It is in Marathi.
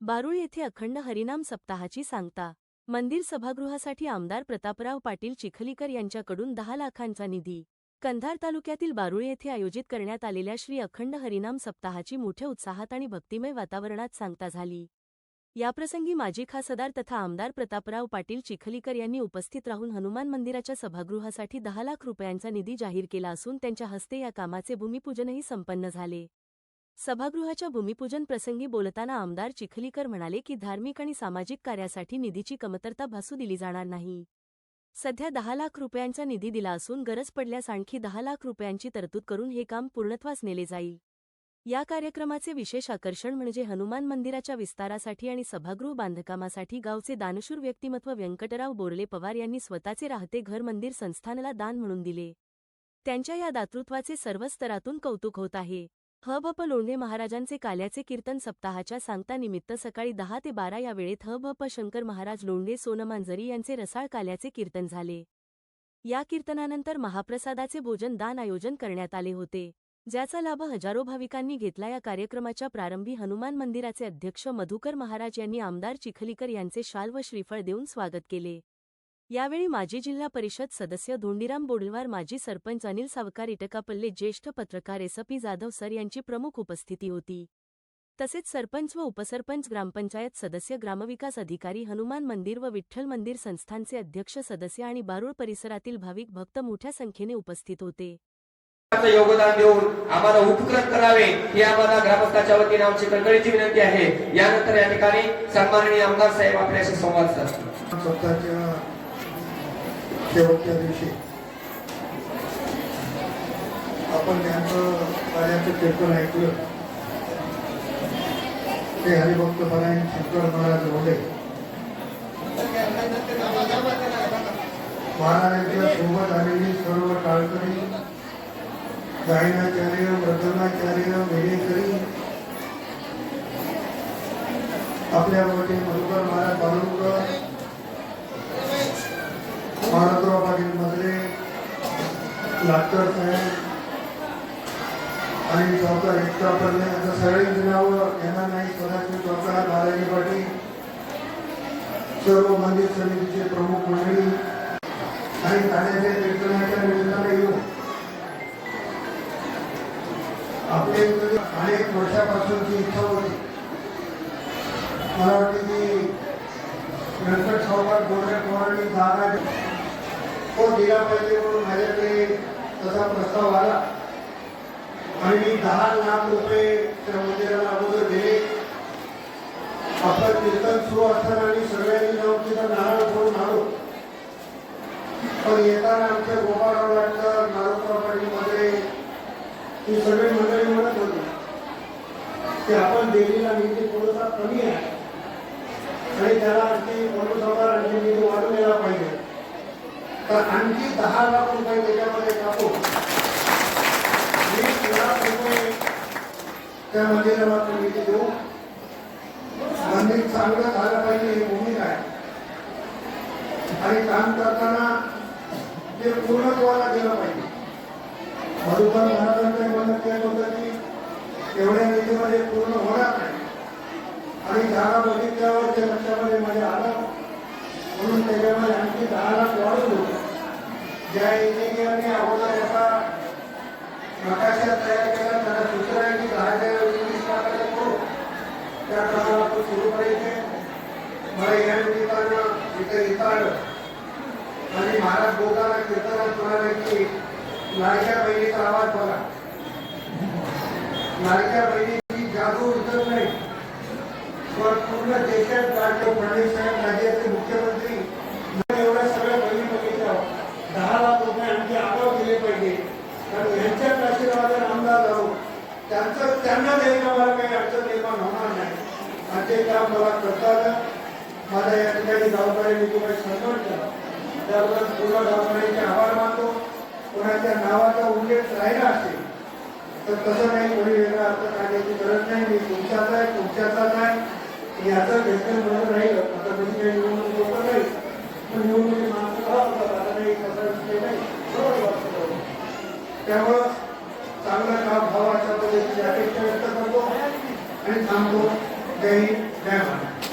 बारूळ येथे अखंड हरिनाम सप्ताहाची सांगता। मंदिर सभागृहासाठी आमदार प्रतापराव पाटील चिखलीकर यांच्याकडून 10 लाखांचा निधी। कंधार तालुक्यातील बारूळ येथे आयोजित करण्यात आलेल्या श्री अखंड हरिनाम सप्ताहाची मोठ्या उत्साहात आणि भक्तिमय वातावरणात सांगता झाली। याप्रसंगी माजी खासदार तथा आमदार प्रतापराव पाटील चिखलीकर यांनी उपस्थित राहून हनुमान मंदिराच्या सभागृहासाठी 10 लाख रुपयांचा निधी जाहीर केला असून त्यांच्या हस्ते या कामाचे भूमिपूजनही संपन्न झाले। सभागृहाच्या भूमिपूजन प्रसंगी बोलताना आमदार चिखलीकर म्हणाले की धार्मिक आणि सामाजिक कार्यासाठी निधीची कमतरता भासू दिली जाणार नाही। सध्या 10 लाख रुपयांचा निधी दिला असून गरज पडल्यास आणखी 10 लाख रुपयांची तरतूद करून हे काम पूर्णत्वास नेले जाईल। या कार्यक्रमाचे विशेष आकर्षण म्हणजे हनुमान मंदिराच्या विस्तारासाठी आणि सभागृह बांधकामासाठी गावचे दानशूर व्यक्तिमत्व व्यंकटराव बोरले पवार यांनी स्वतःचे राहते घर मंदिर संस्थानला दान म्हणून दिले। त्यांच्या या दातृत्वाचे सर्व स्तरातून कौतुक होत आहे। ह.भ.प. लोंढे महाराजांचे काल्याचे कीर्तन सप्ताहाच्या सांगता निमित्त सकाळी 10 ते 12 या वेळेत ह.भ.प. शंकर महाराज लोंढे सोनमांजरी यांचे रसाळ काल्याचे कीर्तन झाले। या कीर्तनानंतर महाप्रसादाचे भोजन दान आयोजन करण्यात आले होते, ज्याचा लाभ हजारो भाविकांनी घेतला। या कार्यक्रमाच्या प्रारंभी हनुमान मंदिराचे अध्यक्ष मधुकर महाराज यांनी आमदार चिखलीकर यांचे शाल व श्रीफळ देऊन स्वागत केले। यावेळी माजी जिल्हा परिषद सदस्य धोंडीराम बोडलवार, माजी सरपंच अनिल सावकार, इटकापल्ले ज्येष्ठ पत्रकार एस.पी. जाधव सर यांची प्रमुख उपस्थिती होती। तसेच सरपंच व उपसरपंच, ग्रामपंचायत सदस्य, ग्रामविकास अधिकारी, हनुमान मंदिर व विठ्ठल मंदिर संस्थानचे अध्यक्ष सदस्य आणि बारूळ परिसरातील भाविक भक्त मोठ्या संख्येने उपस्थित होते। योगदान देऊन आम्हाला उपकृत करावे ही आम्हाला ग्रामस्थांच्या वतीने आमची कळकळीची विनंती आहे। यानंतर या ठिकाणी सन्माननीय आमदार साहेब आपल्याशी संवाद साधतील। शेवटच्या दिवशी आपण त्यांचं कार्याचं कीर्तन ऐकलं। ते हरिभक्त परायण शंकर महाराज होते। महाराजांच्या सोबत आलेली सर्व टाळकरी, गायनाचार्य, मृदंगाचार्य, वेडेकरी, आपल्या वतीने मधुकर महाराज बालुकर, मानवराव पाटील मधले, लाटकर साहेब आणि चौकार इटकापल्ले आता सगळ्यांची नावं यांना नाही, सदाशिव चौकार, बालाजी पाटील, सर्व मंदिर समितीचे प्रमुख मंडळी आणि काल्याच्या कीर्तनाच्या निमित्ताने येऊन आपले अनेक वर्षापासूनची इच्छा होती। मला वाटते की व्यंकट सावकार बोरले पवारांनी जागा तो दिला पाहिजे म्हणून माझ्याकडे तसा प्रस्ताव आला आणि मी 10 लाख रुपये त्या मंदिराला अगोदर दिले। आपलं कीर्तन सुरू असताना आणि सगळ्यांनी जाऊन तिथं नारळ फोडून आलो, पण येताना आमच्या गोपाळराव लाटकर, मारुतराव पाटील मध्ये ही सगळी मंडळी म्हणत होती की आपण दिलेला निधी थोडासा कमी आहे आणि त्याला आणखी आणखी निधी वाढून द्यायला पाहिजे, तर आणखी 10 लाख रुपये त्याच्यामध्ये टाकू, 20 लाख रुपये त्या मंदिराला निधी देऊ, मंदिर चांगलं झालं पाहिजे ही भूमिका आहे आणि काम करताना ते पूर्णत्वाला गेलं पाहिजे। मधुकर महाराजांच्या मनात काय होतं की एवढ्या निधीमध्ये पूर्ण होणार नाही आणि जागा बघितल्यावर त्या लक्षामध्ये माझ्या आलं, म्हणून त्याच्यामध्ये आणखी 10 लाख वाढवून होते। ज्या इंजिनियरने अगोदर याचा नकाशा तयार केला त्याला सूचना आहे की 10,000 लाखाचा करू, त्या कामाला आपण सुरू करायचे। मला या निमित्तानं इथे येता आलं आणि महाराज बोलताना कीर्तनात म्हणाले की लाडक्या बहिणीचा आवाज बघा, लाडक्या बहिणीची जादू इतर नाही, पण पूर्ण देशात राज्य फडणवीस साहेब राज्याचे मुख्यमंत्री एवढ्या सगळ्या बहिणी बघितल्या 10 लाख रुपये आणखी आगाव दिले पाहिजे, कारण यांच्याच आशीर्वादाने आमदार झालो, त्यांना द्यायला मला काही अडचण निर्माण होणार नाही। आणि काम मला करता आलं। माझा या ठिकाणी गावकऱ्यांनी तुम्हाला सन्मान केला, त्याबद्दल पूर्ण गावकऱ्यांचे आभार मानतो। कोणाच्या नावाचा उल्लेख राहिला असेल तर तसं नाही, कोणी वेगळा अर्थ काढण्याची गरज नाही। मी तुमच्याच आहे, तुमच्याचाच आहे, याचं घेतलं म्हणून राहील। आता तुम्ही काही निवडणूक लोक नाही, पण निवडणुकी माणसं होतात, आता काही तसा विषय नाही, बरोबर। त्यामुळं चांगलं काम व्हावं अशा पद्धतीची अपेक्षा व्यक्त करतो आणि थांबतो। जय हिंद, जय भारत। झाला